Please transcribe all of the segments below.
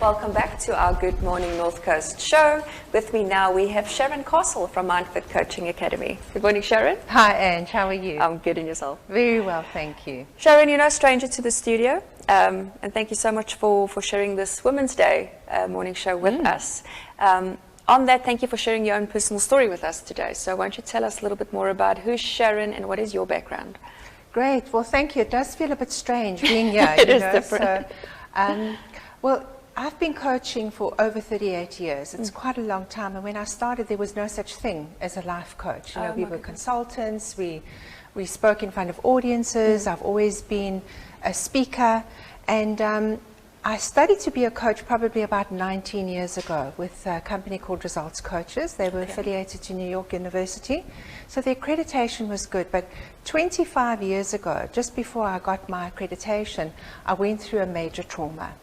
Welcome back to our Good Morning North Coast show. With me now we have Sharon Castle from Mindfit Coaching Academy. Good morning, Sharon. Hi, Ange. How are you? I'm good, and yourself? Very well, thank you. Sharon, you're no stranger to the studio, and thank you so much for sharing this Women's Day morning show with us. On that, thank you for sharing your own personal story with us today. So why don't you tell us a little bit more about who's Sharon and what is your background? Great. Well, thank you. It does feel a bit strange being here. It is different. So, well, I've been coaching for over 38 years. It's quite a long time. And when I started, there was no such thing as a life coach. You know, we were consultants. We spoke in front of audiences. I've always been a speaker. And I studied to be a coach probably about 19 years ago with a company called Results Coaches. They were affiliated to New York University. So the accreditation was good. But 25 years ago, just before I got my accreditation, I went through a major trauma.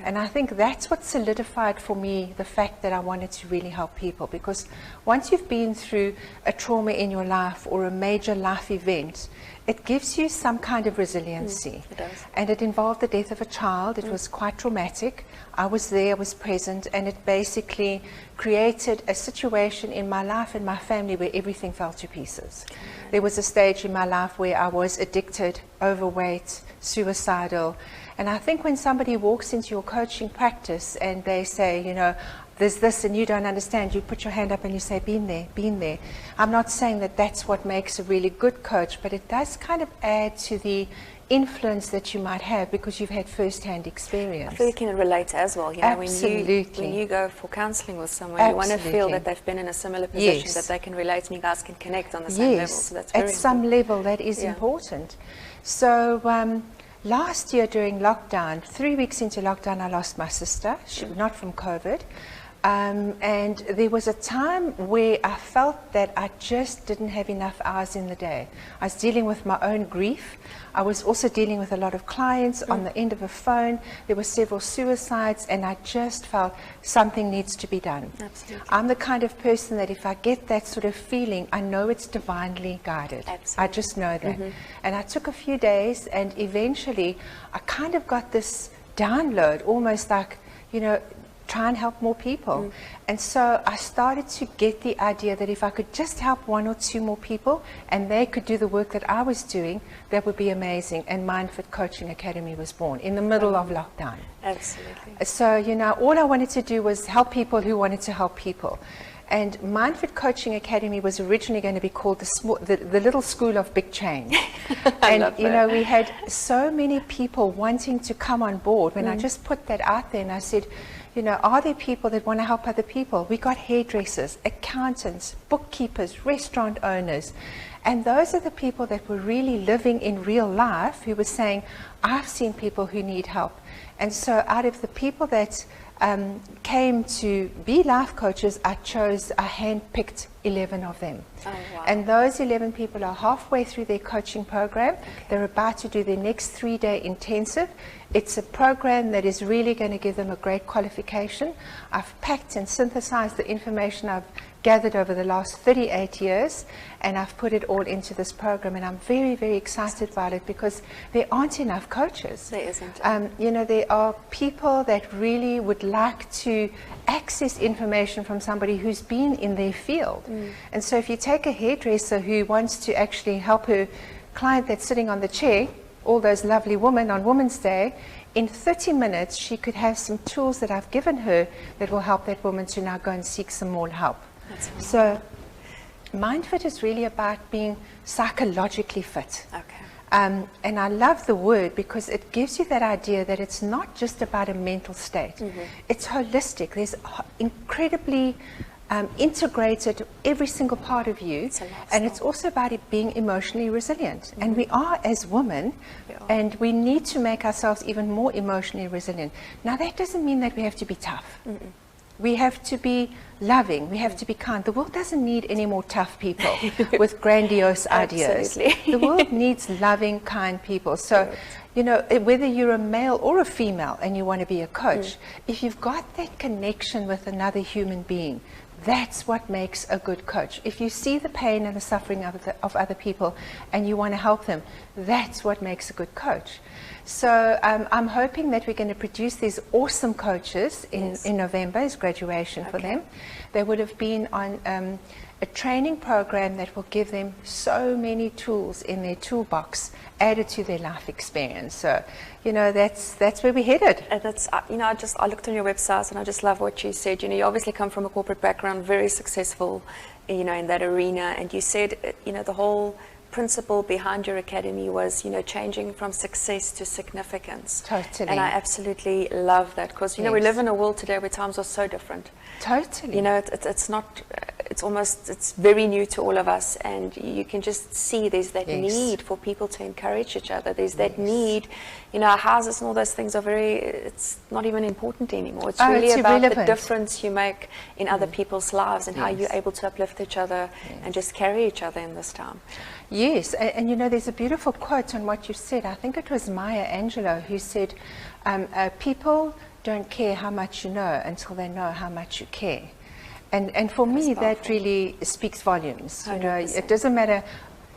And I think that's what solidified for me the fact that I wanted to really help people, because once you've been through a trauma in your life or a major life event, it gives you some kind of resiliency. It does. And it involved the death of a child. It was quite traumatic. I was there, I was present, and it basically created a situation in my life and my family where everything fell to pieces. There was a stage in my life where I was addicted, overweight, suicidal. And I think when somebody walks into your coaching practice and they say, you know, there's this and you don't understand, you put your hand up and you say, been there, been there. I'm not saying that that's what makes a really good coach, but it does kind of add to the influence that you might have because you've had first-hand experience. I feel you can relate as well. You know, Absolutely. When you go for counselling with someone, you want to feel that they've been in a similar position, that they can relate and you guys can connect on the same level. So that's very at some level that is important. So last year during lockdown, 3 weeks into lockdown, I lost my sister, not from COVID. And there was a time where I felt that I just didn't have enough hours in the day. I was dealing with my own grief. I was also dealing with a lot of clients on the end of a phone. There were several suicides, and I just felt something needs to be done. Absolutely. I'm the kind of person that if I get that sort of feeling, I know it's divinely guided. Absolutely. I just know that. And I took a few days, and eventually I kind of got this download, almost like, you know, try and help more people. And so I started to get the idea that if I could just help one or two more people and they could do the work that I was doing, that would be amazing. And Mindfit Coaching Academy was born in the middle of lockdown. Absolutely. So, you know, all I wanted to do was help people who wanted to help people. And Mindfit Coaching Academy was originally going to be called the Little School of Big Change. And, you know, we had so many people wanting to come on board when I just put that out there and I said, you know, are there people that want to help other people? We got hairdressers, accountants, bookkeepers, restaurant owners. And those are the people that were really living in real life who were saying, I've seen people who need help. And so out of the people that came to be life coaches, I handpicked 11 of them. Oh, wow. And those 11 people are halfway through their coaching program. They're about to do their next 3-day intensive. It's a program that is really going to give them a great qualification. I've packed and synthesized the information I've gathered over the last 38 years, and I've put it all into this program, and I'm very, very excited about it because there aren't enough coaches. There isn't. You know, there are people that really would like to access information from somebody who's been in their field. And so if you take a hairdresser who wants to actually help her client that's sitting on the chair, all those lovely women on Women's Day, in 30 minutes she could have some tools that I've given her that will help that woman to now go and seek some more help. So Mindfit is really about being psychologically fit. And I love the word because it gives you that idea that it's not just about a mental state. It's holistic. There's incredibly integrated every single part of you, and it's also about it being emotionally resilient. And we are as women, and we need to make ourselves even more emotionally resilient. Now that doesn't mean that we have to be tough. We have to be loving. We have to be kind. The world doesn't need any more tough people with grandiose ideas. The world needs loving, kind people. So, you know, whether you're a male or a female and you want to be a coach, if you've got that connection with another human being, That's what makes a good coach. If you see the pain and the suffering of other people and you want to help them, that's what makes a good coach. So I'm hoping that we're going to produce these awesome coaches in November as graduation for them. They would have been on a training program that will give them so many tools in their toolbox added to their life experience. So, you know, that's where we're headed. And that's, you know, I looked on your website and I just love what you said. You know, you obviously come from a corporate background, very successful, you know, in that arena. And you said, you know, the whole principle behind your academy was, you know, changing from success to significance. Totally. And I absolutely love that because, you know, we live in a world today where times are so different. Totally. You know, it's not, it's very new to all of us, and you can just see there's that need for people to encourage each other. There's that need, you know, our houses and all those things are it's not even important anymore. It's really about the difference you make in other people's lives and how you're able to uplift each other and just carry each other in this time. Yes, and you know, there's a beautiful quote on what you said. I think it was Maya Angelou who said, people don't care how much you know until they know how much you care. And for me, that really speaks volumes. 100%. You know, it doesn't matter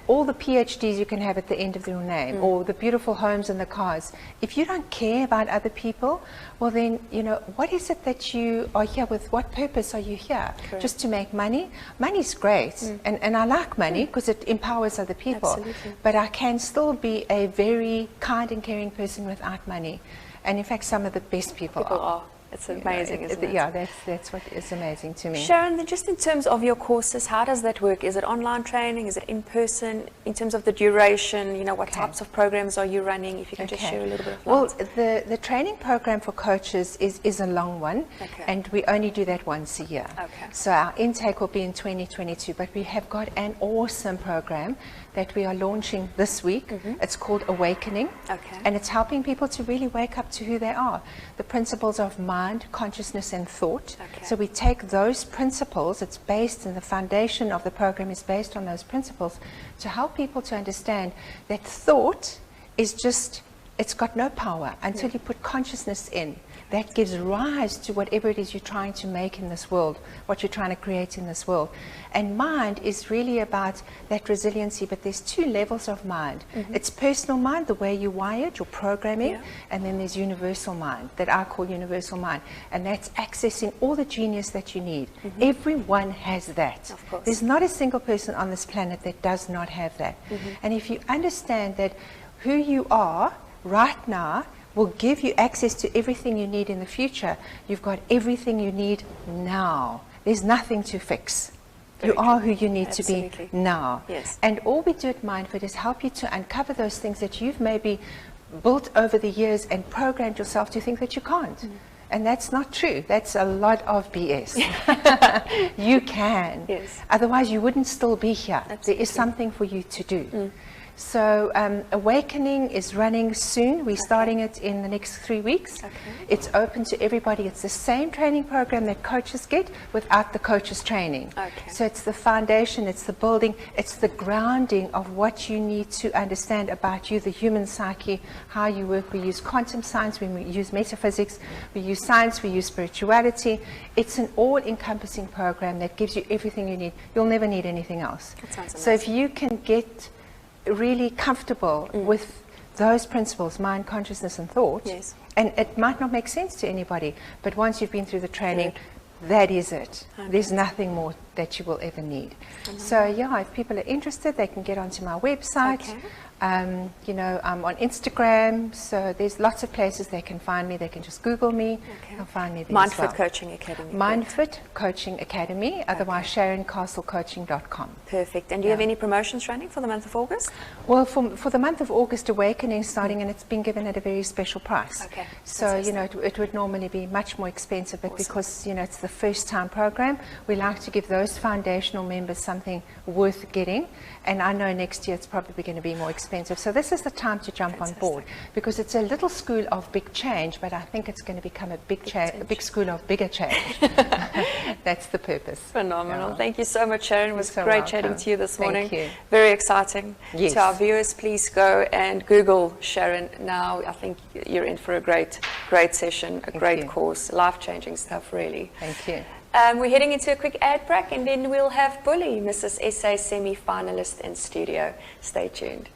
all the PhDs you can have at the end of your name or the beautiful homes and the cars. If you don't care about other people, well then, you know, what is it that you are here with? What purpose are you here? Correct. Just to make money? Money's great, and I like money because it empowers other people. Absolutely. But I can still be a very kind and caring person without money. And in fact, some of the best people are. It's amazing, isn't it? Yeah, that's what is amazing to me. Sharon, then just in terms of your courses, how does that work? Is it online training? Is it in person? In terms of the duration, you know, what types of programs are you running? If you can just share a little bit of light. Well, the training program for coaches is a long one, and we only do that once a year. So our intake will be in 2022, but we have got an awesome program that we are launching this week. It's called Awakening, and it's helping people to really wake up to who they are. The principles of mind, consciousness, and thought. So we take those principles, it's based, and the foundation of the program is based on those principles to help people to understand that thought is just, it's got no power until you put consciousness in. That gives rise to whatever it is you're trying to make in this world, what you're trying to create in this world. And mind is really about that resiliency, but there's two levels of mind. It's personal mind, the way you're wired, your programming, and then there's universal mind, that I call universal mind. And that's accessing all the genius that you need. Everyone has that. Of course. There's not a single person on this planet that does not have that. And if you understand that who you are right now will give you access to everything you need in the future, you've got everything you need now. There's nothing to fix. You are who you need to be now. And all we do at Mindfit is help you to uncover those things that you've maybe built over the years and programmed yourself to think that you can't. And that's not true. That's a lot of BS. You can. Otherwise, you wouldn't still be here. There is something for you to do. So Awakening is running soon. We're starting it in the next 3 weeks. It's open to everybody. It's the same training program that coaches get without the coaches training. So it's the foundation, it's the building, it's the grounding of what you need to understand about you, the human psyche, how you work. We use quantum science, we use metaphysics, we use science, we use spirituality. It's an all-encompassing program that gives you everything you need. You'll never need anything else. So if you can get really comfortable with those principles, mind, consciousness, and thought, and it might not make sense to anybody, but once you've been through the training, that is it. There's nothing more that you will ever need. So yeah, if people are interested, they can get onto my website. You know, I'm on Instagram, so there's lots of places they can find me. They can just Google me. They'll find me there as well. Mindfit Coaching Academy. Mindfit Coaching Academy, otherwise SharonCastleCoaching.com. Perfect. And do you have any promotions running for the month of August? Well, for the month of August, Awakening is starting, and it's been given at a very special price. So, you know, it would normally be much more expensive, but because, you know, it's the first time program, we like to give those foundational members something worth getting. And I know next year it's probably going to be more expensive. So this is the time to jump on board, because it's a little school of big change, but I think it's going to become a big school of bigger change. That's the purpose. Phenomenal. Thank you so much, Sharon. It was great chatting to you this morning. Thank you. Very exciting. To our viewers, please go and Google Sharon now. I think you're in for a great session, a great course, life-changing stuff, really. Thank you. We're heading into a quick ad break, and then we'll have Bully, Mrs. SA semi-finalist, in studio. Stay tuned.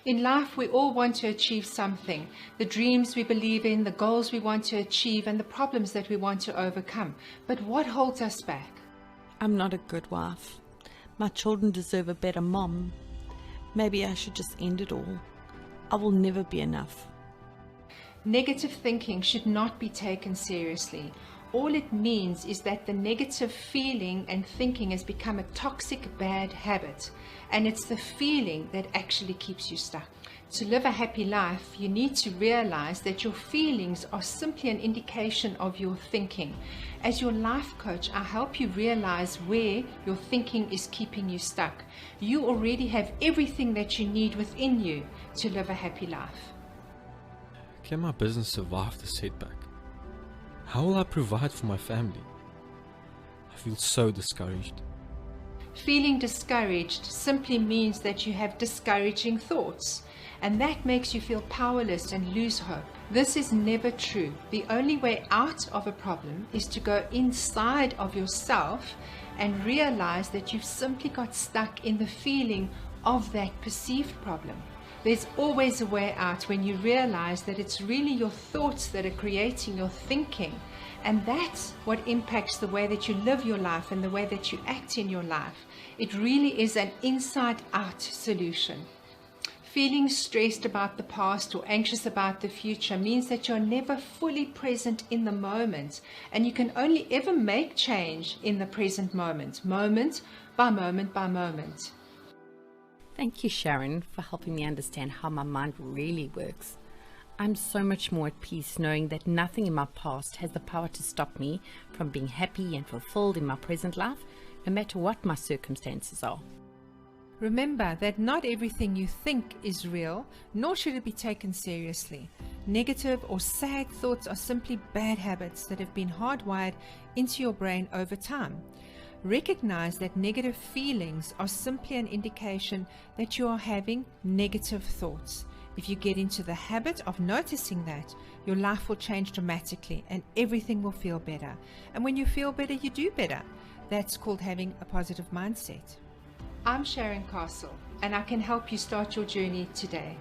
In life, we all want to achieve something. The dreams we believe in, the goals we want to achieve, and the problems that we want to overcome. But what holds us back? I'm not a good wife. My children deserve a better mom. Maybe I should just end it all. I will never be enough. Negative thinking should not be taken seriously. All it means is that the negative feeling and thinking has become a toxic, bad habit. And it's the feeling that actually keeps you stuck. To live a happy life, you need to realize that your feelings are simply an indication of your thinking. As your life coach, I help you realize where your thinking is keeping you stuck. You already have everything that you need within you to live a happy life. Can my business survive the setback? How will I provide for my family? I feel so discouraged. Feeling discouraged simply means that you have discouraging thoughts, and that makes you feel powerless and lose hope. This is never true. The only way out of a problem is to go inside of yourself and realize that you've simply got stuck in the feeling of that perceived problem. There's always a way out when you realize that it's really your thoughts that are creating your thinking. And that's what impacts the way that you live your life and the way that you act in your life. It really is an inside-out solution. Feeling stressed about the past or anxious about the future means that you're never fully present in the moment. And you can only ever make change in the present moment, moment by moment by moment. Thank you, Sharon, for helping me understand how my mind really works. I'm so much more at peace knowing that nothing in my past has the power to stop me from being happy and fulfilled in my present life, no matter what my circumstances are. Remember that not everything you think is real, nor should it be taken seriously. Negative or sad thoughts are simply bad habits that have been hardwired into your brain over time. Recognize that negative feelings are simply an indication that you are having negative thoughts. If you get into the habit of noticing that, your life will change dramatically and everything will feel better. And when you feel better, you do better. That's called having a positive mindset. I'm Sharon Castle, and I can help you start your journey today.